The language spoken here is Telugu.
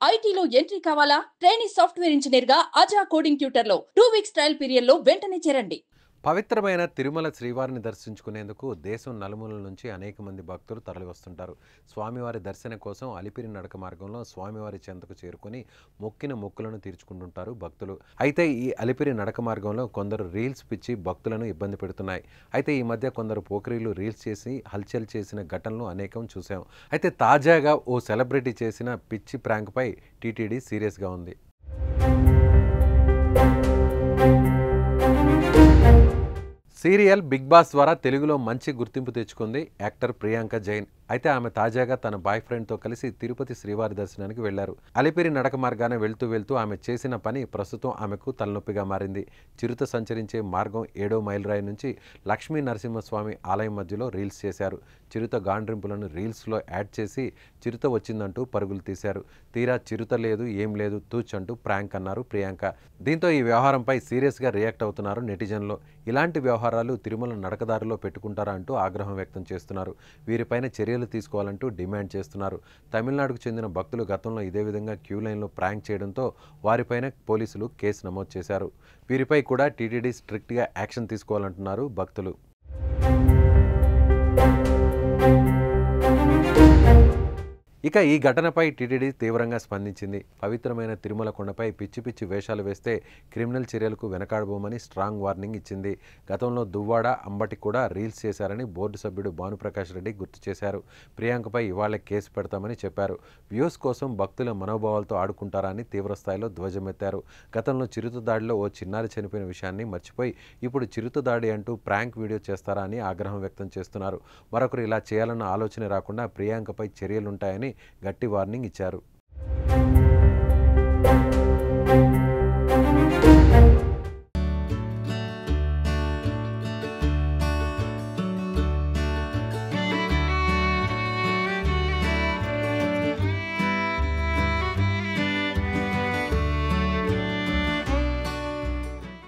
ఐటీలో ఎంట్రీ కావాలా? ట్రైనింగ్ సాఫ్ట్వేర్ ఇంజనీర్ గా అజా కోడింగ్ ట్యూటర్ లో 2 వీక్స్ ట్రయల్ పీరియడ్ లో వెంటనే చేరండి. పవిత్రమైన తిరుమల శ్రీవారిని దర్శించుకునేందుకు దేశం నలుమూలల నుంచి అనేక మంది భక్తులు తరలివస్తుంటారు. స్వామివారి దర్శనం కోసం అలిపిరి నడక మార్గంలో స్వామివారి చెంతకు చేరుకుని మొక్కిన మొక్కులను తీర్చుకుంటుంటారు భక్తులు. అయితే ఈ అలిపిరి నడక మార్గంలో కొందరు రీల్స్ పిచ్చి భక్తులను ఇబ్బంది పెడుతున్నాయి. అయితే ఈ మధ్య కొందరు పోకిరీలు రీల్స్ చేసి హల్చల్ చేసిన ఘటనలు అనేకం చూసాం. అయితే తాజాగా ఓ సెలబ్రిటీ చేసిన పిచ్చి ప్రాంక్పై టీటీడీ సీరియస్గా ఉంది. సీరియల్ బిగ్ బాస్ ద్వారా తెలుగులో మంచి గుర్తింపు తెచ్చుకుంది యాక్టర్ ప్రియాంక జైన్. అయితే ఆమె తాజాగా తన బాయ్ ఫ్రెండ్తో కలిసి తిరుపతి శ్రీవారి దర్శనానికి వెళ్లారు. అలిపిరి నడక మార్గాన వెళ్తూ ఆమె చేసిన పని ప్రస్తుతం ఆమెకు తలనొప్పిగా మారింది. చిరుత సంచరించే మార్గం 7వ మైలురాయి నుంచి లక్ష్మీ నరసింహస్వామి ఆలయం మధ్యలో రీల్స్ చేశారు. చిరుత గాండ్రింపులను రీల్స్లో యాడ్ చేసి చిరుత వచ్చిందంటూ పరుగులు తీశారు. తీరా చిరుత లేదు, ఏం లేదు, తూచ్ అంటూ ప్రాంక్ అన్నారు ప్రియాంక. దీంతో ఈ వ్యవహారంపై సీరియస్గా రియాక్ట్ అవుతున్నారు నెటిజన్లు. ఇలాంటి వ్యవహారాలు తిరుమల నడకదారిలో పెట్టుకుంటారా అంటూ ఆగ్రహం వ్యక్తం చేస్తున్నారు. వీరిపైన చర్యలు తీసుకోవాలంటూ డిమాండ్ చేస్తున్నారు. తమిళనాడుకు చెందిన భక్తులు గతంలో ఇదే విధంగా క్యూ లైన్లో ప్రాంక్ చేయడంతో వారిపైన పోలీసులు కేసు నమోదు చేశారు. వీరిపై కూడా టీటీడీ స్ట్రిక్ట్గా యాక్షన్ తీసుకోవాలంటున్నారు భక్తులు. ఇక ఈ ఘటనపై టీటీడీ తీవ్రంగా స్పందించింది. పవిత్రమైన తిరుమల కొండపై పిచ్చి పిచ్చి వేషాలు వేస్తే క్రిమినల్ చర్యలకు వెనకాడబోమని స్ట్రాంగ్ వార్నింగ్ ఇచ్చింది. గతంలో దువ్వాడ, అంబటి కూడా రీల్స్ చేశారని బోర్డు సభ్యుడు భానుప్రకాష్ రెడ్డి గుర్తు చేశారు. ప్రియాంకపై ఇవాళ కేసు పెడతామని చెప్పారు. వ్యూస్ కోసం భక్తుల మనోభావాలతో ఆడుకుంటారా అని తీవ్రస్థాయిలో ధ్వజమెత్తారు. గతంలో చిరుత దాడిలో ఓ చిన్నారి చనిపోయిన విషయాన్ని మర్చిపోయి ఇప్పుడు చిరుత దాడి అంటూ ప్రాంక్ వీడియో చేస్తారా అని ఆగ్రహం వ్యక్తం చేస్తున్నారు. మరొకరు ఇలా చేయాలన్న ఆలోచన రాకుండా ప్రియాంకపై చర్యలుంటాయని గట్టి వార్నింగ్ ఇచ్చారు.